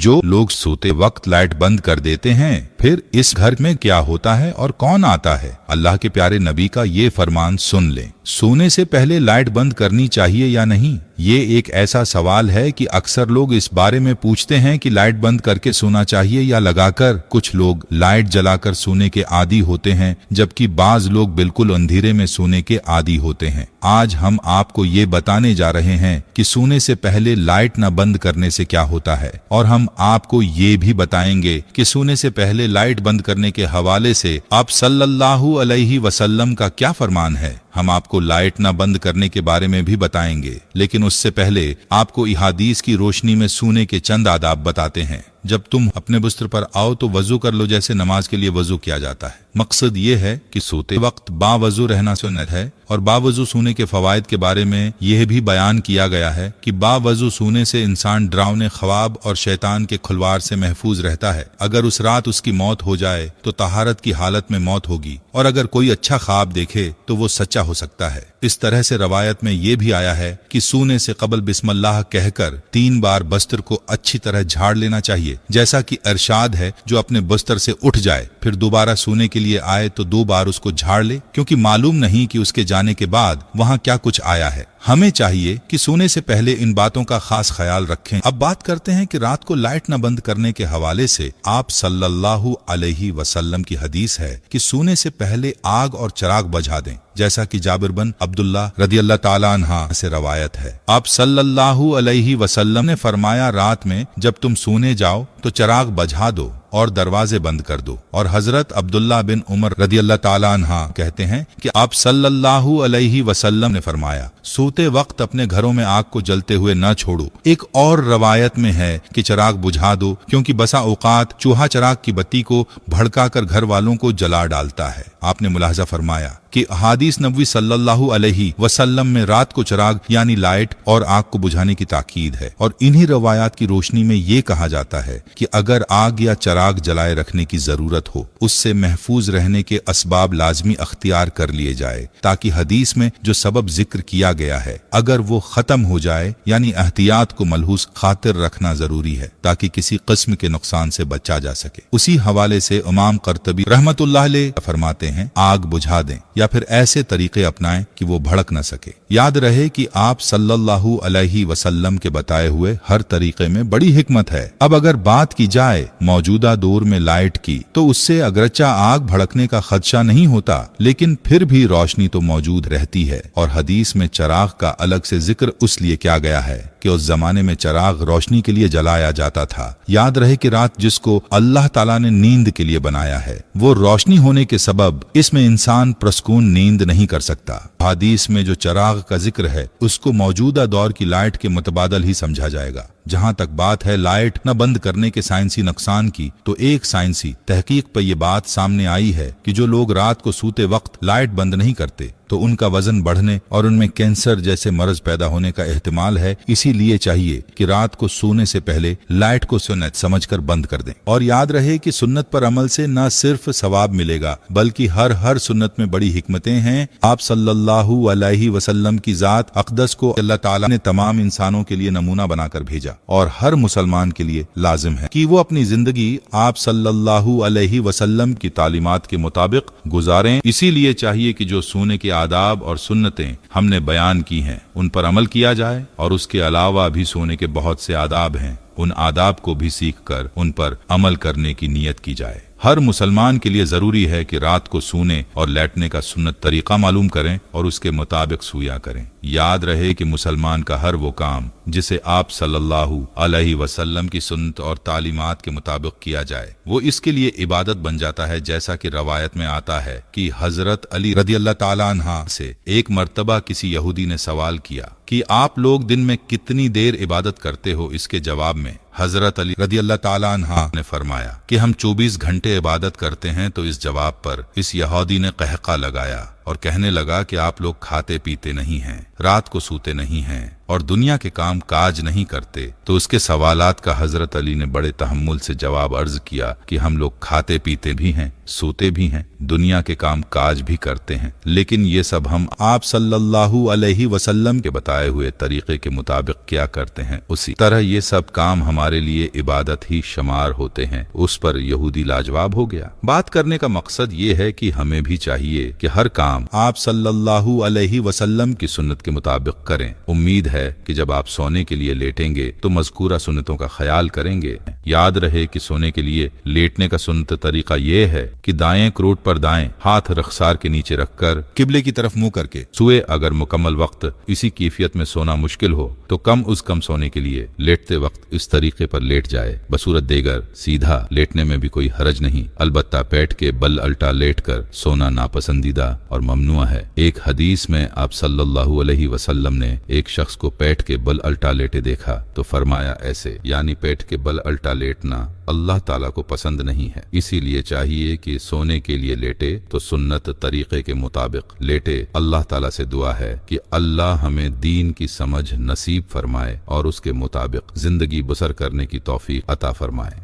जो लोग सोते वक्त लाइट बंद कर देते हैं, फिर इस घर में क्या होता है और कौन आता है? अल्लाह के प्यारे नबी का ये फरमान सुन लें। सोने से पहले लाइट बंद करनी चाहिए या नहीं? ये एक ऐसा सवाल है कि अक्सर लोग इस बारे में पूछते हैं कि लाइट बंद करके सोना चाहिए या लगाकर। कुछ लोग लाइट जलाकर सोने के आदी होते हैं, जबकि बाज लोग बिल्कुल अंधेरे में सोने के आदी होते हैं। आज हम आपको ये बताने जा रहे हैं कि सोने से पहले लाइट न बंद करने से क्या होता है, और हम आपको ये भी बताएंगे कि सोने से पहले लाइट बंद करने के हवाले से आप सल्लल्लाहु अलैहि वसल्लम का क्या फरमान है। हम आपको लाइट न बंद करने के बारे में भी बताएंगे, लेकिन उससे पहले आपको इहादीस की रोशनी में सोने के चंद आदाब बताते हैं। जब तुम अपने बिस्तर पर आओ तो वजू कर लो, जैसे नमाज के लिए वजू किया जाता है। मकसद ये है कि सोते वक्त बावजू रहना सुन्नत है, और बावजू सोने के फवायद के बारे में यह भी बयान किया गया है कि बावजू सोने से इंसान डरावने ख्वाब और शैतान के खुलवार से महफूज रहता है। अगर उस रात उसकी मौत हो जाए तो तहारत की हालत में मौत होगी, और अगर कोई अच्छा ख्वाब देखे तो वो सच्चा हो सकता है। इस तरह से रवायत में ये भी आया है कि सोने से कबल बिस्मिल्लाह कहकर 3 बार बस्तर को अच्छी तरह झाड़ लेना चाहिए, जैसा कि इरशाद है, जो अपने बस्तर से उठ जाए फिर दोबारा सोने के लिए आए तो 2 बार उसको झाड़ ले, क्योंकि मालूम नहीं कि उसके जाने के बाद वहां क्या कुछ आया है। हमें चाहिए कि सोने से पहले इन बातों का खास ख्याल रखें। अब बात करते हैं कि रात को लाइट न बंद करने के हवाले से आप सल्लल्लाहु अलैहि वसल्लम की हदीस है कि सोने से पहले आग और चिराग बुझा दें, जैसा कि जाबिर बिन अब्दुल्लाह रदियल्लाहु ताला अन्हा से रवायत है। आप सल्लल्लाहु अलैहि वसल्लम ने फरमाया, रात में जब तुम सोने जाओ तो चिराग बुझा दो और दरवाजे बंद कर दो। और हजरत अब्दुल्लाह बिन उमर रदियल्लाहु ताला अन्हा कहते हैं कि आप सल्लल्लाहु अलैहि वसल्लम ने फरमाया, सोते वक्त अपने घरों में आग को जलते हुए न छोड़ो। एक और रवायत में है कि चिराग बुझा दो, क्योंकि बसा औकात चूहा चिराग की बत्ती को भड़काकर घर वालों को जला डालता है। आपने मुलाहजा फरमाया कि हादीस नबवी सल्लल्लाहु अलैहि वसल्लम में रात को चिराग यानी लाइट और आग को बुझाने की ताकीद है, और इन्हीं रवायात की रोशनी में ये कहा जाता है कि अगर आग या चिराग जलाए रखने की जरूरत हो, उससे महफूज रहने के असबाब लाजमी अख्तियार कर लिए जाए, ताकि हदीस में जो सबब जिक्र किया गया है अगर वो खत्म हो जाए, यानी एहतियात को मलहूस खातिर रखना जरूरी है, ताकि किसी किस्म के नुकसान से बचा जा सके। उसी हवाले से इमाम कर्तबी रहमतुल्लाह अलैह फरमाते हैं, आग बुझा दें या फिर ऐसे तरीके अपनाएं कि वो भड़क न सके। याद रहे कि आप सल्लल्लाहु अलैहि वसल्लम के बताए हुए हर तरीके में बड़ी हिकमत है। अब अगर बात की जाए मौजूदा दौर में लाइट की, तो उससे अगरचा आग भड़कने का खदशा नहीं होता, लेकिन फिर भी रोशनी तो मौजूद रहती है। और हदीस में चिराग का अलग से जिक्र उसलिए किया गया है कि उस जमाने में चिराग रोशनी के लिए जलाया जाता था। याद रहे कि रात जिसको अल्लाह ताला ने नींद के लिए बनाया है, वो रोशनी होने के सबब इसमें इंसान प्रसकून नींद नहीं कर सकता। हदीस में जो चिराग का जिक्र है उसको मौजूदा दौर की लाइट के मुतबादल ही समझा जाएगा। जहां तक बात है लाइट न बंद करने के साइंसी नुकसान की, तो एक साइंसी तहकीक पर यह बात सामने आई है कि जो लोग रात को सोते वक्त लाइट बंद नहीं करते तो उनका वजन बढ़ने और उनमें कैंसर जैसे मर्ज पैदा होने का एहतिमाल है। इसीलिए चाहिए कि रात को सोने से पहले लाइट को सुन्नत समझकर बंद कर दें। और याद रहे कि सुन्नत पर अमल से न सिर्फ सवाब मिलेगा, बल्कि हर सुन्नत में बड़ी हिकमतें हैं। आप सल्लल्लाहु अलैहि वसल्लम की जात अक़दस को अल्लाह ताला ने तमाम इंसानों के लिए नमूना बनाकर भेजा, और हर मुसलमान के लिए लाजिम है कि वो अपनी जिंदगी आप सल्लल्लाहु अलैहि वसल्लम की तालीमात के मुताबिक गुजारें। इसीलिए चाहिए कि जो सोने के आदाब और सुन्नतें हमने बयान की हैं उन पर अमल किया जाए, और उसके अलावा भी सोने के बहुत से आदाब हैं, उन आदाब को भी सीख कर उन पर अमल करने की नीयत की जाए। हर मुसलमान के लिए जरूरी है कि रात को सोने और लेटने का सुन्नत तरीका मालूम करें और उसके मुताबिक सोया करें। याद रहे कि मुसलमान का हर वो काम जिसे आप सल्लल्लाहु अलैहि वसल्लम की सुन्नत और तालीमात के मुताबिक किया जाए, वो इसके लिए इबादत बन जाता है। जैसा कि रवायत में आता है कि हजरत अली रदियल्लाहु ताला अन्हा से एक मर्तबा किसी यहूदी ने सवाल किया कि आप लोग दिन में कितनी देर इबादत करते हो। इसके जवाब में हजरत अली रदियल्लाहु ताला अन्हा ने फरमाया कि हम 24 घंटे इबादत करते हैं। तो इस जवाब पर इस यहूदी ने कहका लगाया और कहने लगा कि आप लोग खाते पीते नहीं हैं, रात को सोते नहीं हैं और दुनिया के काम काज नहीं करते। तो उसके सवालात का हजरत अली ने बड़े तहम्मुल से जवाब अर्ज किया कि हम लोग खाते पीते भी हैं, सोते भी हैं, दुनिया के काम काज भी करते हैं, लेकिन ये सब हम आप सल्लल्लाहु अलैहि वसल्लम के बताए हुए तरीके के मुताबिक क्या करते हैं, उसी तरह ये सब काम हम हमारे लिए इबादत ही शुमार होते हैं, उस पर यहूदी लाजवाब हो गया। बात करने का मकसद ये है कि हमें भी चाहिए कि हर काम आप सल्लल्लाहु अलैहि वसल्लम की सुन्नत के मुताबिक करें। उम्मीद है कि जब आप सोने के लिए लेटेंगे तो मज़कूरा सुन्नतों का ख्याल करेंगे। याद रहे कि सोने के लिए लेटने का सुन्नत तरीका ये है कि दाएं क्रोट पर दाएं, हाथ रखसार के नीचे रखकर किबले की तरफ मुंह करके सोए। अगर मुकम्मल वक्त इसी कैफियत में सोना मुश्किल हो तो कम सोने के लिए लेटते वक्त इस तरीके पर लेट जाए। बसूरत देगर सीधा लेटने में भी कोई हरज नहीं, अलबत्ता पेट के बल अल्टा लेट कर सोना नापसंदीदा और ममनुआ है। एक हदीस में आप सल्लल्लाहु अलैहि वसल्लम ने एक शख्स को पेट के बल अल्टा लेटे देखा तो फरमाया ऐसे, यानी पेट के बल अल्टा लेटना अल्लाह ताला को पसंद नहीं है। इसीलिए चाहिए कि सोने के लिए लेटे तो सुन्नत तरीके के मुताबिक लेटे। अल्लाह ताला से दुआ है कि अल्लाह हमें दीन की समझ नसीब फरमाए और उसके मुताबिक जिंदगी बसर करने की तौफीक अता फरमाए।